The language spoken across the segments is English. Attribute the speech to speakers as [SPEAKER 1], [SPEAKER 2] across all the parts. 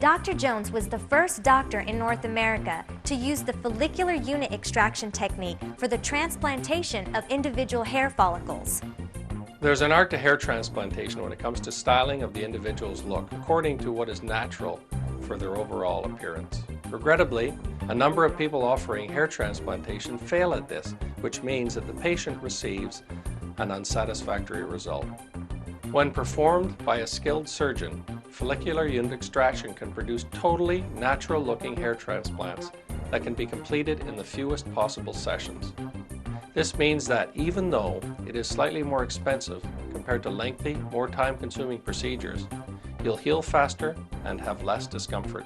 [SPEAKER 1] Dr. Jones was the first doctor in North America to use the follicular unit extraction technique for the transplantation of individual hair follicles.
[SPEAKER 2] There's an art to hair transplantation when it comes to styling of the individual's look according to what is natural for their overall appearance. Regrettably, a number of people offering hair transplantation fail at this, which means that the patient receives an unsatisfactory result. When performed by a skilled surgeon, follicular unit extraction can produce totally natural-looking hair transplants that can be completed in the fewest possible sessions. This means that even though it is slightly more expensive compared to lengthy, more time-consuming procedures, you'll heal faster and have less discomfort.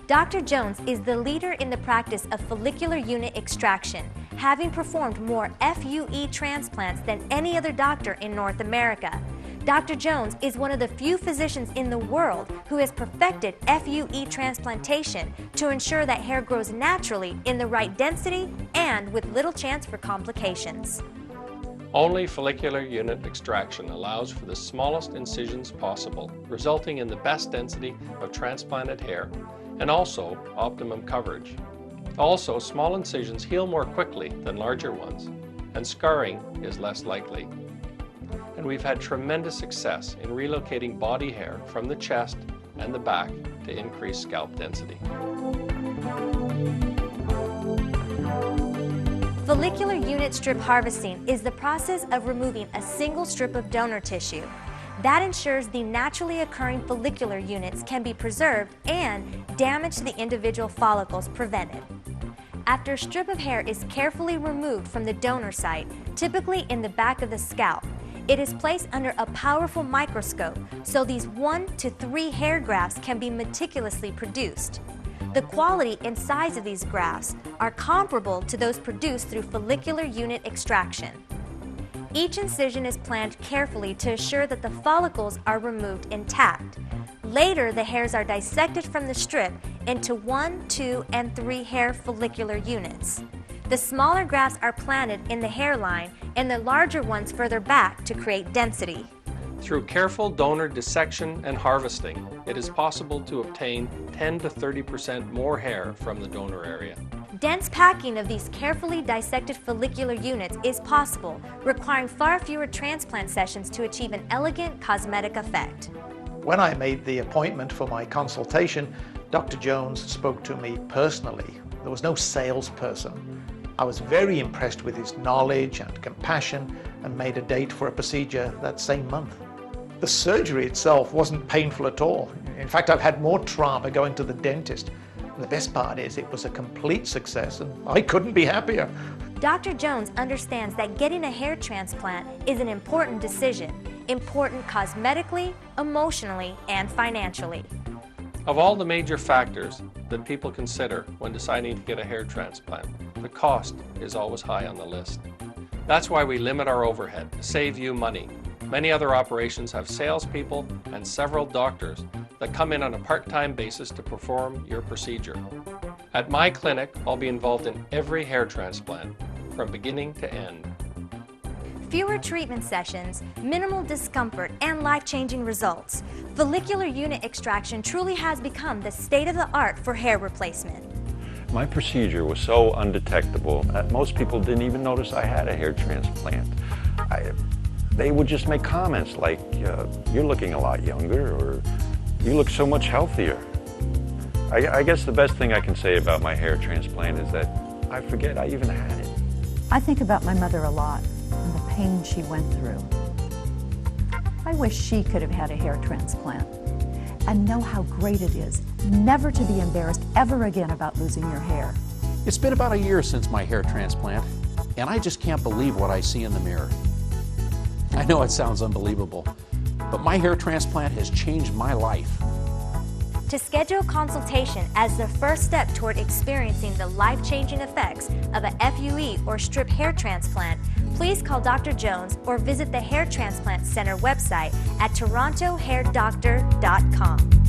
[SPEAKER 1] Dr. Jones is the leader in the practice of follicular unit extraction, having performed more FUE transplants than any other doctor in North America. Dr. Jones is one of the few physicians in the world who has perfected FUE transplantation to ensure that hair grows naturally in the right density and with little chance for complications.
[SPEAKER 2] Only follicular unit extraction allows for the smallest incisions possible, resulting in the best density of transplanted hair and also optimum coverage. Also, small incisions heal more quickly than larger ones, and scarring is less likely. And we've had tremendous success in relocating body hair from the chest and the back to increase scalp density.
[SPEAKER 1] Follicular unit strip harvesting is the process of removing a single strip of donor tissue. That ensures the naturally occurring follicular units can be preserved and damage to the individual follicles prevented. After a strip of hair is carefully removed from the donor site, typically in the back of the scalp, it is placed under a powerful microscope so these 1 to 3 hair grafts can be meticulously produced. The quality and size of these grafts are comparable to those produced through follicular unit extraction. Each incision is planned carefully to assure that the follicles are removed intact. Later, the hairs are dissected from the strip into 1, 2, and 3 hair follicular units. The smaller grafts are planted in the hairline and the larger ones further back to create density.
[SPEAKER 2] Through careful donor dissection and harvesting, it is possible to obtain 10 to 30% more hair from the donor area.
[SPEAKER 1] Dense packing of these carefully dissected follicular units is possible, requiring far fewer transplant sessions to achieve an elegant cosmetic effect.
[SPEAKER 3] When I made the appointment for my consultation, Dr. Jones spoke to me personally. There was no salesperson. I was very impressed with his knowledge and compassion and made a date for a procedure that same month. The surgery itself wasn't painful at all. In fact, I've had more trauma going to the dentist. And the best part is it was a complete success and I couldn't be happier.
[SPEAKER 1] Dr. Jones understands that getting a hair transplant is an important decision, important cosmetically, emotionally, and financially.
[SPEAKER 2] Of all the major factors that people consider when deciding to get a hair transplant, the cost is always high on the list. That's why we limit our overhead to save you money. Many other operations have salespeople and several doctors that come in on a part-time basis to perform your procedure. At my clinic, I'll be involved in every hair transplant, from beginning to end.
[SPEAKER 1] Fewer treatment sessions, minimal discomfort, and life-changing results. Follicular unit extraction truly has become the state-of-the-art for hair replacement.
[SPEAKER 4] My procedure was so undetectable that most people didn't even notice I had a hair transplant. They would just make comments like, you're looking a lot younger, or you look so much healthier. I guess the best thing I can say about my hair transplant is that I forget I even had it.
[SPEAKER 5] I think about my mother a lot and the pain she went through. I wish she could have had a hair transplant and know how great it is never to be embarrassed ever again about losing your hair.
[SPEAKER 6] It's been about a year since my hair transplant, and I just can't believe what I see in the mirror. I know it sounds unbelievable, but my hair transplant has changed my life.
[SPEAKER 1] To schedule a consultation as the first step toward experiencing the life-changing effects of a FUE or strip hair transplant, please call Dr. Jones or visit the Hair Transplant Center website at torontohairdoctor.com.